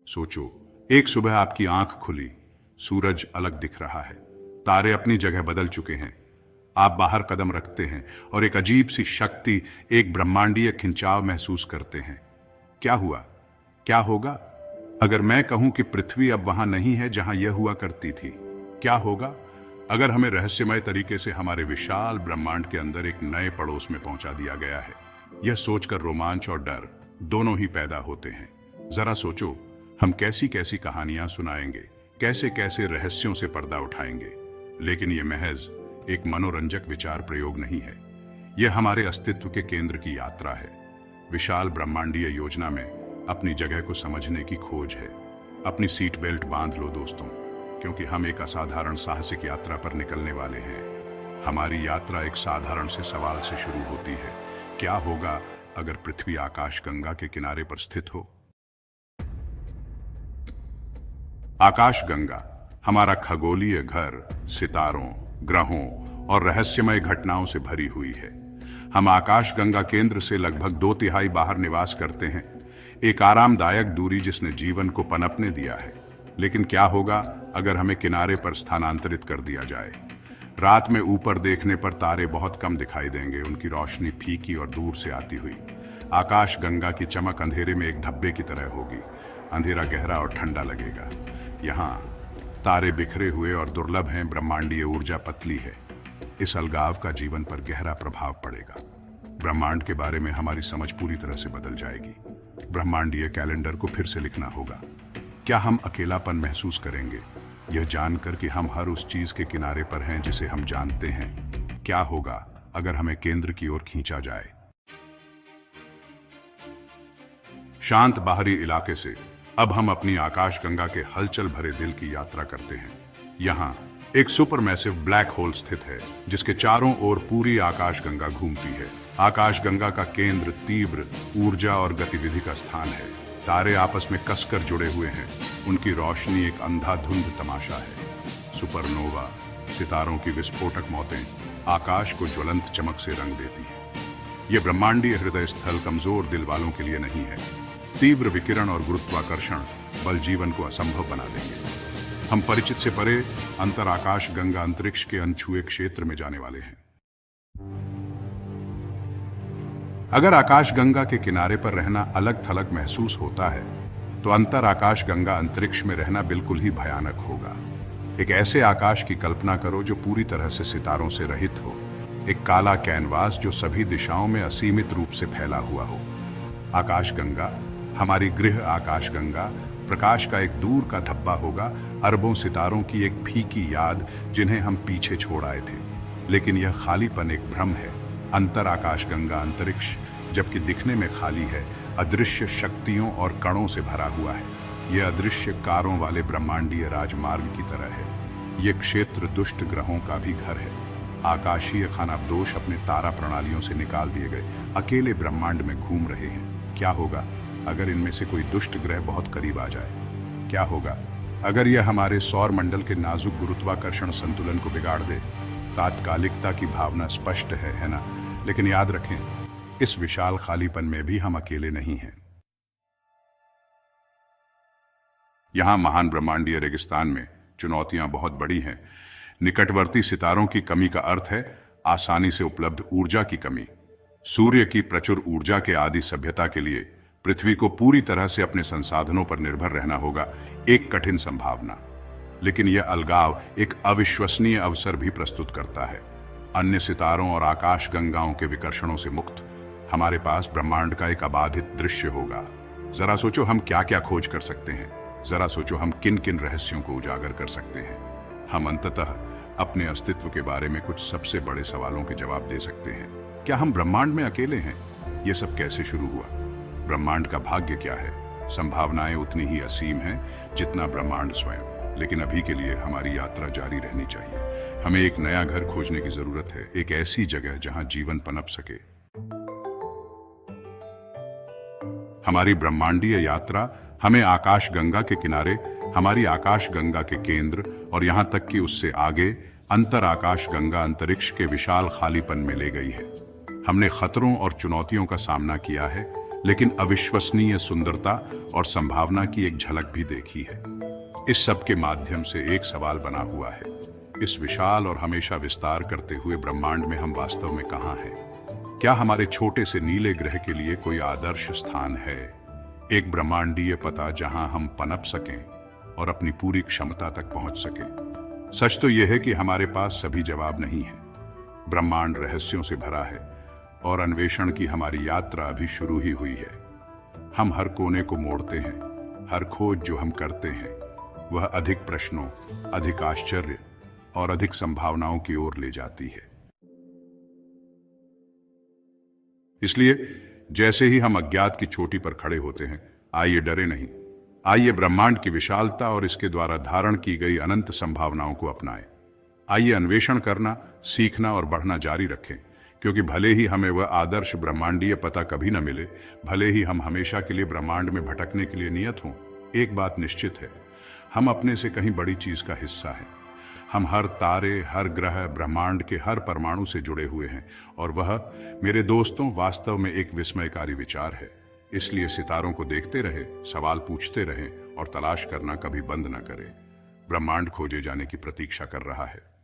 सोचो, एक सुबह आपकी आंख खुली, सूरज अलग दिख रहा है, तारे अपनी जगह बदल चुके हैं। आप बाहर कदम रखते हैं और एक अजीब सी शक्ति, एक ब्रह्मांडीय खिंचाव महसूस करते हैं। क्या हुआ? क्या होगा अगर मैं कहूं कि पृथ्वी अब वहां नहीं है जहां यह हुआ करती थी? क्या होगा अगर हमें रहस्यमय तरीके से हमारे विशाल ब्रह्मांड के अंदर एक नए पड़ोस में पहुंचा दिया गया है? यह सोचकर रोमांच और डर दोनों ही पैदा होते हैं। जरा सोचो, हम कैसी कैसी कहानियां सुनाएंगे, कैसे कैसे रहस्यों से पर्दा उठाएंगे। लेकिन यह महज एक मनोरंजक विचार प्रयोग नहीं है, यह हमारे अस्तित्व के केंद्र की यात्रा है। विशाल ब्रह्मांडीय योजना में अपनी जगह को समझने की खोज है। अपनी सीट बेल्ट बांध लो दोस्तों, क्योंकि हम एक असाधारण साहसिक यात्रा पर निकलने वाले हैं। हमारी यात्रा एक साधारण से सवाल से शुरू होती है। क्या होगा अगर पृथ्वी आकाशगंगा के किनारे पर स्थित हो? आकाशगंगा हमारा खगोलीय घर सितारों, ग्रहों और रहस्यमय घटनाओं से भरी हुई है। हम आकाशगंगा केंद्र से लगभग 2/3 बाहर निवास करते हैं, एक आरामदायक दूरी जिसने जीवन को पनपने दिया है। लेकिन क्या होगा अगर हमें किनारे पर स्थानांतरित कर दिया जाए? रात में ऊपर देखने पर तारे बहुत कम दिखाई देंगे, उनकी रोशनी फीकी और दूर से आती हुई। आकाशगंगा की चमक अंधेरे में एक धब्बे की तरह होगी। अंधेरा गहरा और ठंडा लगेगा। यहाँ तारे बिखरे हुए और दुर्लभ हैं, ब्रह्मांडीय ऊर्जा पतली है। इस अलगाव का जीवन पर गहरा प्रभाव पड़ेगा। ब्रह्मांड के बारे में हमारी समझ पूरी तरह से बदल जाएगी। ब्रह्मांडीय कैलेंडर को फिर से लिखना होगा। क्या हम अकेलापन महसूस करेंगे, यह जानकर कि हम हर उस चीज के किनारे पर हैं जिसे हम जानते हैं? क्या होगा अगर हमें केंद्र की ओर खींचा जाए? शांत बाहरी इलाके से अब हम अपनी आकाशगंगा के हलचल भरे दिल की यात्रा करते हैं। यहाँ एक सुपरमैसिव ब्लैक होल स्थित है, जिसके चारों ओर पूरी आकाशगंगा घूमती है। आकाशगंगा का केंद्र तीव्र ऊर्जा और गतिविधि का स्थान है। तारे आपस में कसकर जुड़े हुए हैं, उनकी रोशनी एक अंधाधुंध तमाशा है। सुपरनोवा, सितारों की विस्फोटक मौतें आकाश को ज्वलंत चमक से रंग देती हैं। यह ब्रह्मांडीय हृदय स्थल कमजोर दिल वालों के लिए नहीं है। तीव्र विकिरण और गुरुत्वाकर्षण बल जीवन को असंभव बना देंगे। हम परिचित से परे अंतराकाश गंगा अंतरिक्ष के अनछुए क्षेत्र में जाने वाले हैं। अगर आकाशगंगा के किनारे पर रहना अलग थलग महसूस होता है, तो अंतराकाश गंगा अंतरिक्ष में रहना बिल्कुल ही भयानक होगा। एक ऐसे आकाश की कल्पना करो जो पूरी तरह से सितारों से रहित हो, एक काला कैनवास जो सभी दिशाओं में असीमित रूप से फैला हुआ हो। आकाशगंगा, हमारी गृह आकाशगंगा, प्रकाश का एक दूर का धब्बा होगा, अरबों सितारों की एक फीकी याद जिन्हें हम पीछे छोड़ आए थे। लेकिन यह खालीपन एक भ्रम है। अंतर आकाशगंगा अंतरिक्ष, जबकि दिखने में खाली है, अदृश्य शक्तियों और कणों से भरा हुआ है। यह अदृश्य कारों वाले ब्रह्मांडीय राजमार्ग की तरह है। यह क्षेत्र दुष्ट ग्रहों का भी घर है। आकाशीय खानाबदोश अपने तारा प्रणालियों से निकाल दिए गए अकेले ब्रह्मांड में घूम रहे हैं। क्या होगा अगर इनमें से कोई दुष्ट ग्रह बहुत करीब आ जाए? क्या होगा अगर यह हमारे सौर मंडल के नाजुक गुरुत्वाकर्षण संतुलन को बिगाड़ दे? तात्कालिकता की भावना स्पष्ट है ना? लेकिन याद रखें, इस विशाल खालीपन में भी हम अकेले नहीं हैं। यहां महान ब्रह्मांडीय रेगिस्तान में चुनौतियां बहुत बड़ी हैं। निकटवर्ती सितारों की कमी का अर्थ है आसानी से उपलब्ध ऊर्जा की कमी। सूर्य की प्रचुर ऊर्जा के आदि सभ्यता के लिए पृथ्वी को पूरी तरह से अपने संसाधनों पर निर्भर रहना होगा, एक कठिन संभावना। लेकिन यह अलगाव एक अविश्वसनीय अवसर भी प्रस्तुत करता है। अन्य सितारों और आकाशगंगाओं के विकर्षणों से मुक्त हमारे पास ब्रह्मांड का एक अबाधित दृश्य होगा। जरा सोचो हम क्या क्या खोज कर सकते हैं। जरा सोचो हम किन किन रहस्यों को उजागर कर सकते हैं। हम अंततः अपने अस्तित्व के बारे में कुछ सबसे बड़े सवालों के जवाब दे सकते हैं। क्या हम ब्रह्मांड में अकेले हैं? यह सब कैसे शुरू हुआ? ब्रह्मांड का भाग्य क्या है? संभावनाएं उतनी ही असीम हैं जितना ब्रह्मांड स्वयं। लेकिन अभी के लिए हमारी यात्रा जारी रहनी चाहिए। हमें एक नया घर खोजने की जरूरत है, एक ऐसी जगह जहां जीवन पनप सके। हमारी ब्रह्मांडीय यात्रा हमें आकाशगंगा के किनारे, हमारी आकाशगंगा के केंद्र और यहां तक कि उससे आगे अंतर आकाशगंगा अंतरिक्ष के विशाल खालीपन में ले गई है। हमने खतरों और चुनौतियों का सामना किया है, लेकिन अविश्वसनीय सुंदरता और संभावना की एक झलक भी देखी है। इस सब के माध्यम से एक सवाल बना हुआ है, इस विशाल और हमेशा विस्तार करते हुए ब्रह्मांड में हम वास्तव में कहाँ हैं? क्या हमारे छोटे से नीले ग्रह के लिए कोई आदर्श स्थान है, एक ब्रह्मांडीय पता जहां हम पनप सकें और अपनी पूरी क्षमता तक पहुंच सकें? सच तो यह है कि हमारे पास सभी जवाब नहीं है। ब्रह्मांड रहस्यों से भरा है और अन्वेषण की हमारी यात्रा अभी शुरू ही हुई है। हम हर कोने को मोड़ते हैं, हर खोज जो हम करते हैं वह अधिक प्रश्नों, अधिक आश्चर्य और अधिक संभावनाओं की ओर ले जाती है। इसलिए जैसे ही हम अज्ञात की चोटी पर खड़े होते हैं, आइए डरे नहीं, आइए ब्रह्मांड की विशालता और इसके द्वारा धारण की गई अनंत संभावनाओं को अपनाएं। आइए अन्वेषण करना, सीखना और बढ़ना जारी रखें, क्योंकि भले ही हमें वह आदर्श ब्रह्मांडीय पता कभी न मिले, भले ही हम हमेशा के लिए ब्रह्मांड में भटकने के लिए नियत हों, एक बात निश्चित है, हम अपने से कहीं बड़ी चीज का हिस्सा हैं। हम हर तारे, हर ग्रह, ब्रह्मांड के हर परमाणु से जुड़े हुए हैं और वह, मेरे दोस्तों, वास्तव में एक विस्मयकारी विचार है। इसलिए सितारों को देखते रहे, सवाल पूछते रहें और तलाश करना कभी बंद न करें। ब्रह्मांड खोजे जाने की प्रतीक्षा कर रहा है।